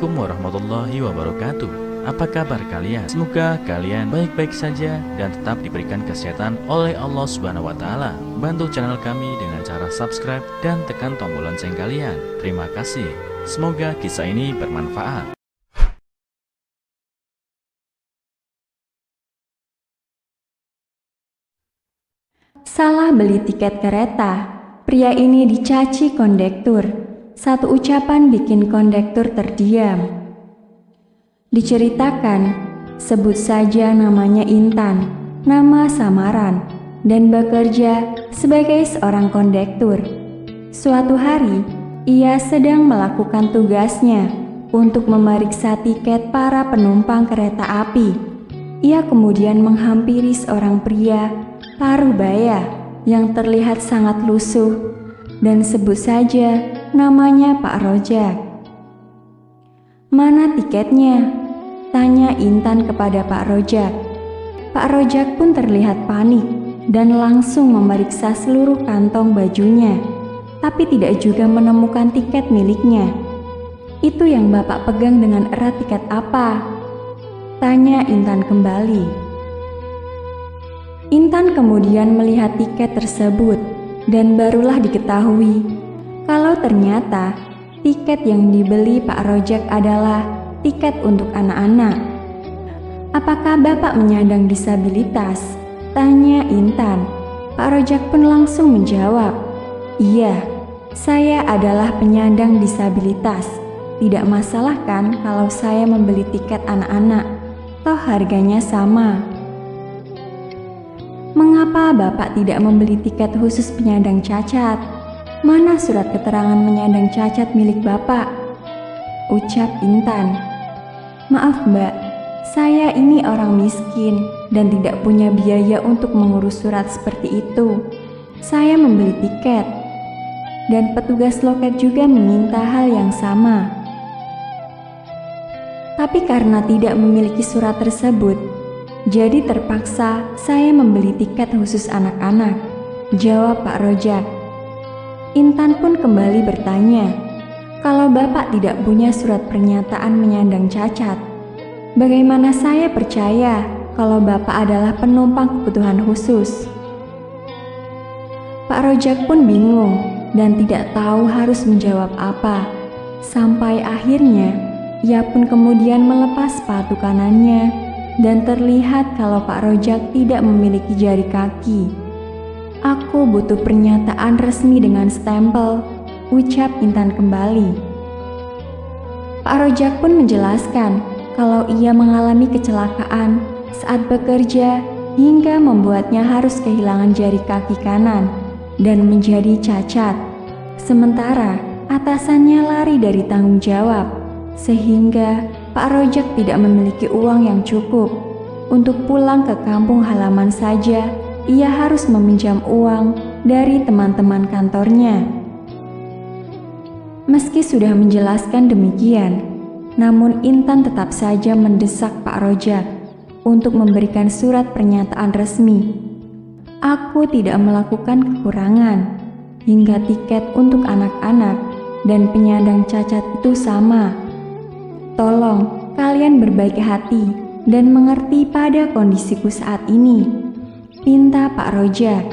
Assalamualaikum warahmatullahi wabarakatuh. Apa kabar kalian? Semoga kalian baik-baik saja dan tetap diberikan kesehatan oleh Allah Subhanahu wa taala. Bantu channel kami dengan cara subscribe dan tekan tombol lonceng kalian. Terima kasih. Semoga kisah ini bermanfaat. Salah beli tiket kereta. Pria ini dicaci kondektur. Satu ucapan bikin kondektur terdiam. Diceritakan, sebut saja namanya Intan, nama samaran, dan bekerja sebagai seorang kondektur. Suatu hari, ia sedang melakukan tugasnya untuk memeriksa tiket para penumpang kereta api. Ia kemudian menghampiri seorang pria paruh baya yang terlihat sangat lusuh, dan sebut saja namanya Pak Rojak. "Mana tiketnya?" tanya Intan kepada Pak Rojak. Pak Rojak pun terlihat panik dan langsung memeriksa seluruh kantong bajunya, tapi tidak juga menemukan tiket miliknya. "Itu yang Bapak pegang dengan erat tiket apa?" tanya Intan kembali. Intan kemudian melihat tiket tersebut dan barulah diketahui kalau ternyata tiket yang dibeli Pak Rojak adalah tiket untuk anak-anak. "Apakah Bapak menyandang disabilitas?" tanya Intan. Pak Rojak pun langsung menjawab, "Iya, saya adalah penyandang disabilitas. Tidak masalah kan kalau saya membeli tiket anak-anak? Toh harganya sama." "Mengapa Bapak tidak membeli tiket khusus penyandang cacat? Mana surat keterangan menyandang cacat milik Bapak?" ucap Intan. "Maaf Mbak, saya ini orang miskin dan tidak punya biaya untuk mengurus surat seperti itu. Saya membeli tiket, dan petugas loket juga meminta hal yang sama. Tapi karena tidak memiliki surat tersebut, jadi terpaksa saya membeli tiket khusus anak-anak," jawab Pak Rojak. Intan pun kembali bertanya, "Kalau Bapak tidak punya surat pernyataan menyandang cacat, bagaimana saya percaya kalau Bapak adalah penumpang kebutuhan khusus?" Pak Rojak pun bingung dan tidak tahu harus menjawab apa. Sampai akhirnya, ia pun kemudian melepas sepatu kanannya dan terlihat kalau Pak Rojak tidak memiliki jari kaki. "Aku butuh pernyataan resmi dengan stempel," ucap Intan kembali. Pak Rojak pun menjelaskan kalau ia mengalami kecelakaan saat bekerja hingga membuatnya harus kehilangan jari kaki kanan dan menjadi cacat. Sementara atasannya lari dari tanggung jawab, sehingga Pak Rojak tidak memiliki uang yang cukup. Untuk pulang ke kampung halaman saja, ia harus meminjam uang dari teman-teman kantornya. Meski sudah menjelaskan demikian, namun Intan tetap saja mendesak Pak Rojak untuk memberikan surat pernyataan resmi. "Aku tidak melakukan kekurangan, hingga tiket untuk anak-anak dan penyandang cacat itu sama. Tolong kalian berbaik hati dan mengerti pada kondisiku saat ini," pinta Pak Rojak.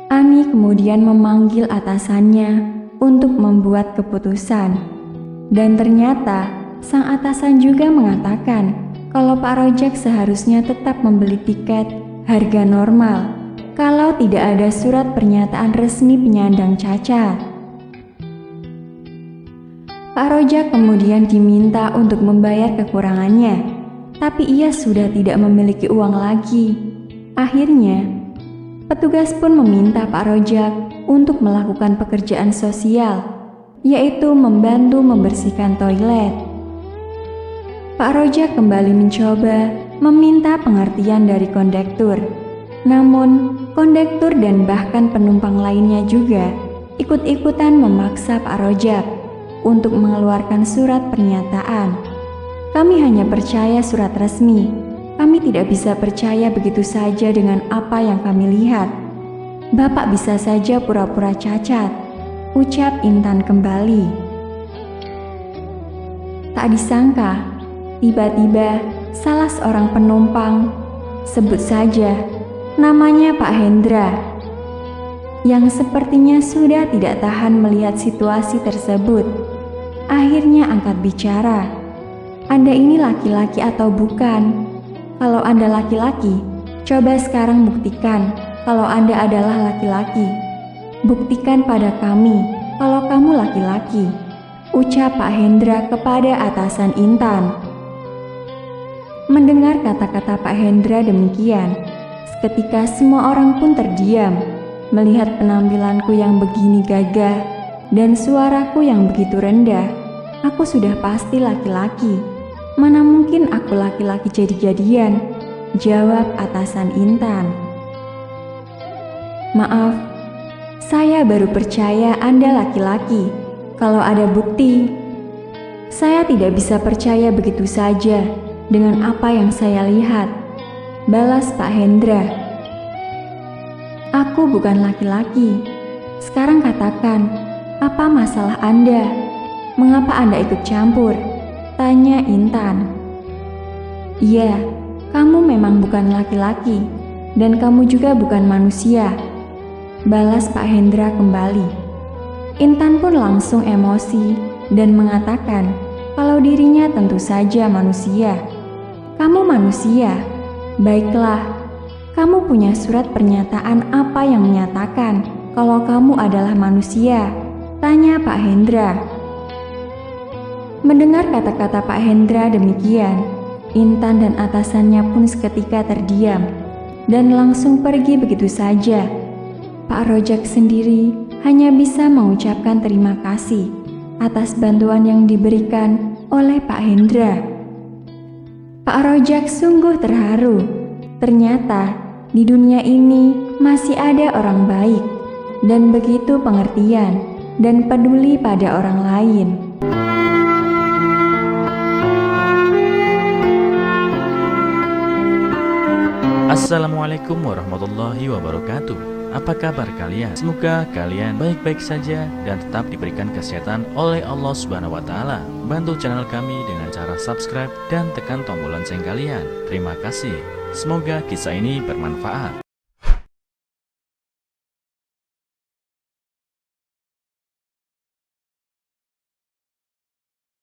Ani kemudian memanggil atasannya untuk membuat keputusan. Dan ternyata sang atasan juga mengatakan kalau Pak Rojak seharusnya tetap membeli tiket harga normal kalau tidak ada surat pernyataan resmi penyandang cacat. Pak Rojak kemudian diminta untuk membayar kekurangannya, tapi ia sudah tidak memiliki uang lagi. Akhirnya, petugas pun meminta Pak Rojak untuk melakukan pekerjaan sosial, yaitu membantu membersihkan toilet. Pak Rojak kembali mencoba meminta pengertian dari kondektur. Namun, kondektur dan bahkan penumpang lainnya juga ikut-ikutan memaksa Pak Rojak untuk mengeluarkan surat pernyataan. "Kami hanya percaya surat resmi. Kami tidak bisa percaya begitu saja dengan apa yang kami lihat. Bapak bisa saja pura-pura cacat," ucap Intan kembali. Tak disangka, tiba-tiba salah seorang penumpang, sebut saja namanya Pak Hendra, yang sepertinya sudah tidak tahan melihat situasi tersebut, akhirnya angkat bicara. Anda ini laki-laki atau bukan? Kalau Anda laki-laki, coba sekarang buktikan kalau Anda adalah laki-laki. Buktikan pada kami kalau kamu laki-laki, ucap Pak Hendra kepada atasan Intan. Mendengar kata-kata Pak Hendra demikian, seketika semua orang pun terdiam, melihat penampilanku yang begini gagah dan suaraku yang begitu rendah. Aku sudah pasti laki-laki. Mana mungkin aku laki-laki jadi-jadian, jawab atasan Intan. Maaf, saya baru percaya Anda laki-laki kalau ada bukti. Saya tidak bisa percaya begitu saja dengan apa yang saya lihat, balas Pak Hendra. Aku bukan laki-laki. Sekarang katakan, apa masalah Anda? Mengapa Anda ikut campur? Tanya Intan. Iya, kamu memang bukan laki-laki dan kamu juga bukan manusia, balas Pak Hendra kembali. Intan pun langsung emosi dan mengatakan kalau dirinya tentu saja manusia. Kamu manusia? Baiklah, kamu punya surat pernyataan apa yang menyatakan kalau kamu adalah manusia? Tanya Pak Hendra. Mendengar kata-kata Pak Hendra demikian, Intan dan atasannya pun seketika terdiam dan langsung pergi begitu saja. Pak Rojak sendiri hanya bisa mengucapkan terima kasih atas bantuan yang diberikan oleh Pak Hendra. Pak Rojak sungguh terharu. Ternyata di dunia ini masih ada orang baik dan begitu pengertian dan peduli pada orang lain. Assalamualaikum warahmatullahi wabarakatuh. Apa kabar kalian? Semoga kalian baik-baik saja dan tetap diberikan kesehatan oleh Allah Subhanahu wa taala. Bantu channel kami dengan cara subscribe dan tekan tombol lonceng kalian. Terima kasih. Semoga kisah ini bermanfaat.